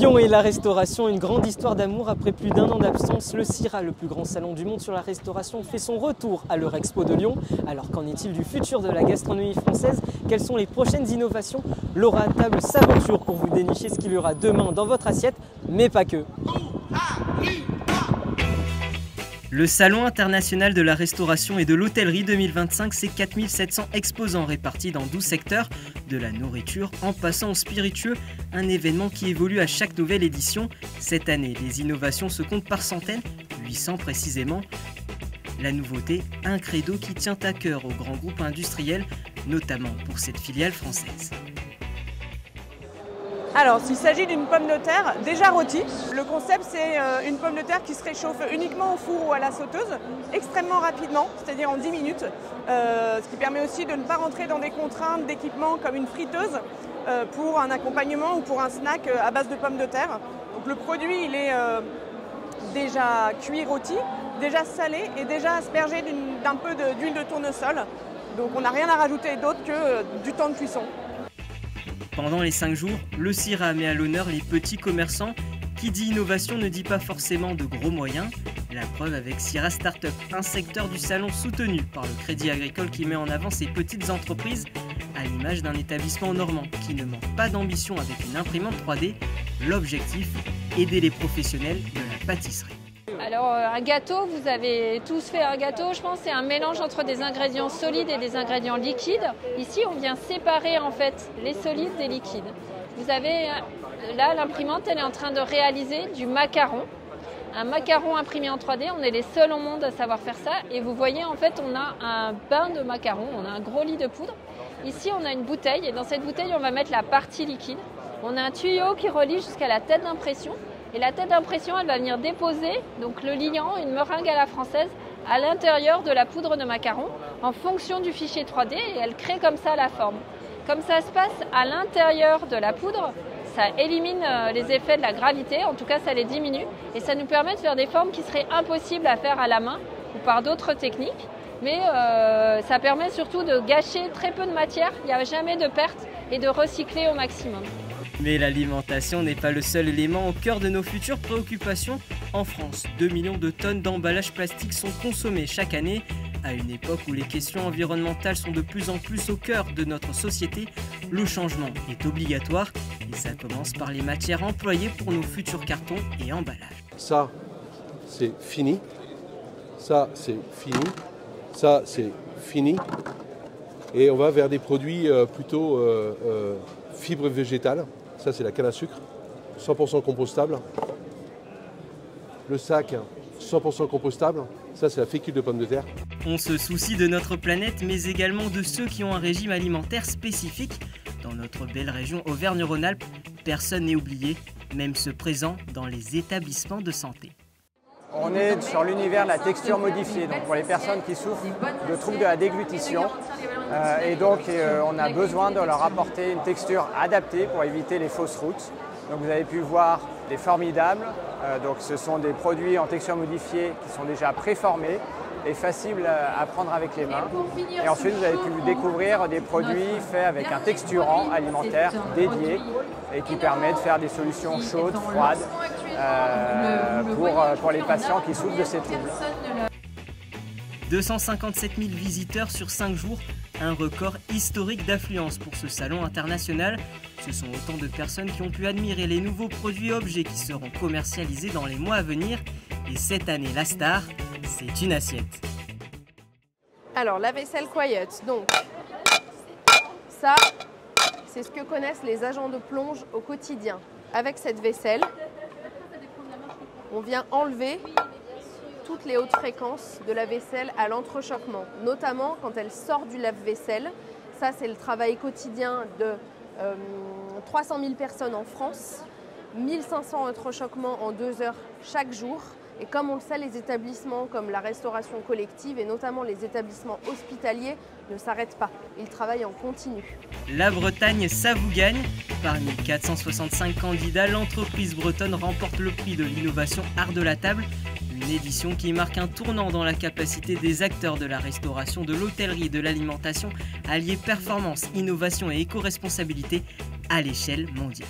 Lyon et la restauration, une grande histoire d'amour après plus d'1 an d'absence. Le CIRA, le plus grand salon du monde sur la restauration, fait son retour à l'Eurexpo de Lyon. Alors qu'en est-il du futur de la gastronomie française? Quelles sont les prochaines innovations? Laura Table s'aventure pour vous dénicher ce qu'il y aura demain dans votre assiette, mais pas que. Le Salon international de la restauration et de l'hôtellerie 2025, c'est 4700 exposants répartis dans 12 secteurs, de la nourriture en passant au spiritueux, un événement qui évolue à chaque nouvelle édition. Cette année, les innovations se comptent par centaines, 800 précisément. La nouveauté, un credo qui tient à cœur aux grands groupes industriels, notamment pour cette filiale française. Alors, s'il s'agit d'une pomme de terre déjà rôtie, le concept c'est une pomme de terre qui se réchauffe uniquement au four ou à la sauteuse, extrêmement rapidement, c'est-à-dire en 10 minutes, ce qui permet aussi de ne pas rentrer dans des contraintes d'équipement comme une friteuse pour un accompagnement ou pour un snack à base de pommes de terre. Donc le produit il est déjà cuit, rôti, déjà salé et déjà aspergé d'un peu d'huile de tournesol. Donc on n'a rien à rajouter d'autre que du temps de cuisson. Pendant les 5 jours, le CIRA met à l'honneur les petits commerçants. Qui dit innovation ne dit pas forcément de gros moyens. La preuve avec CIRA Startup, un secteur du salon soutenu par le Crédit Agricole qui met en avant ses petites entreprises, à l'image d'un établissement normand qui ne manque pas d'ambition avec une imprimante 3D. L'objectif, aider les professionnels de la pâtisserie. Alors un gâteau, vous avez tous fait un gâteau, je pense c'est un mélange entre des ingrédients solides et des ingrédients liquides. Ici on vient séparer en fait les solides des liquides. Vous avez là l'imprimante, elle est en train de réaliser du macaron. Un macaron imprimé en 3D, on est les seuls au monde à savoir faire ça. Et vous voyez en fait on a un bain de macaron, on a un gros lit de poudre. Ici on a une bouteille et dans cette bouteille on va mettre la partie liquide. On a un tuyau qui relie jusqu'à la tête d'impression. Et la tête d'impression, elle va venir déposer donc le liant, une meringue à la française, à l'intérieur de la poudre de macaron en fonction du fichier 3D et elle crée comme ça la forme. Comme ça se passe à l'intérieur de la poudre, ça élimine les effets de la gravité, en tout cas ça les diminue et ça nous permet de faire des formes qui seraient impossibles à faire à la main ou par d'autres techniques. Mais ça permet surtout de gâcher très peu de matière, il n'y a jamais de perte et de recycler au maximum. Mais l'alimentation n'est pas le seul élément au cœur de nos futures préoccupations. En France, 2 millions de tonnes d'emballages plastiques sont consommés chaque année. À une époque où les questions environnementales sont de plus en plus au cœur de notre société, le changement est obligatoire et ça commence par les matières employées pour nos futurs cartons et emballages. Ça, c'est fini. Ça, c'est fini. Ça, c'est fini. Et on va vers des produits plutôt fibres végétales. Ça, c'est la canne à sucre, 100% compostable. Le sac, 100% compostable. Ça, c'est la fécule de pomme de terre. On se soucie de notre planète, mais également de ceux qui ont un régime alimentaire spécifique. Dans notre belle région Auvergne-Rhône-Alpes, personne n'est oublié, même ceux présents dans les établissements de santé. On est sur l'univers de la texture modifiée, donc pour les personnes qui souffrent de troubles de la déglutition. On a besoin de leur apporter une texture adaptée pour éviter les fausses routes. Donc vous avez pu voir des formidables. Donc ce sont des produits en texture modifiée qui sont déjà préformés et faciles à prendre avec les mains. Et ensuite vous avez pu découvrir des produits faits avec un texturant alimentaire dédié et qui permet de faire des solutions chaudes, froides pour les patients qui souffrent de ces troubles. 257 000 visiteurs sur 5 jours, un record historique d'affluence pour ce salon international. Ce sont autant de personnes qui ont pu admirer les nouveaux produits et objets qui seront commercialisés dans les mois à venir. Et cette année, la star, c'est une assiette. Alors, la vaisselle Quiet, donc, ça, c'est ce que connaissent les agents de plonge au quotidien. Avec cette vaisselle, on vient enlever toutes les hautes fréquences de la vaisselle à l'entrechoquement, notamment quand elle sort du lave-vaisselle. Ça, c'est le travail quotidien de 300 000 personnes en France, 1500 entrechoquements en 2 heures chaque jour. Et comme on le sait, les établissements comme la restauration collective et notamment les établissements hospitaliers ne s'arrêtent pas. Ils travaillent en continu. La Bretagne, ça vous gagne. Parmi 465 candidats, l'entreprise bretonne remporte le prix de l'innovation Art de la table. Une édition qui marque un tournant dans la capacité des acteurs de la restauration, de l'hôtellerie et de l'alimentation à lier performance, innovation et éco-responsabilité à l'échelle mondiale.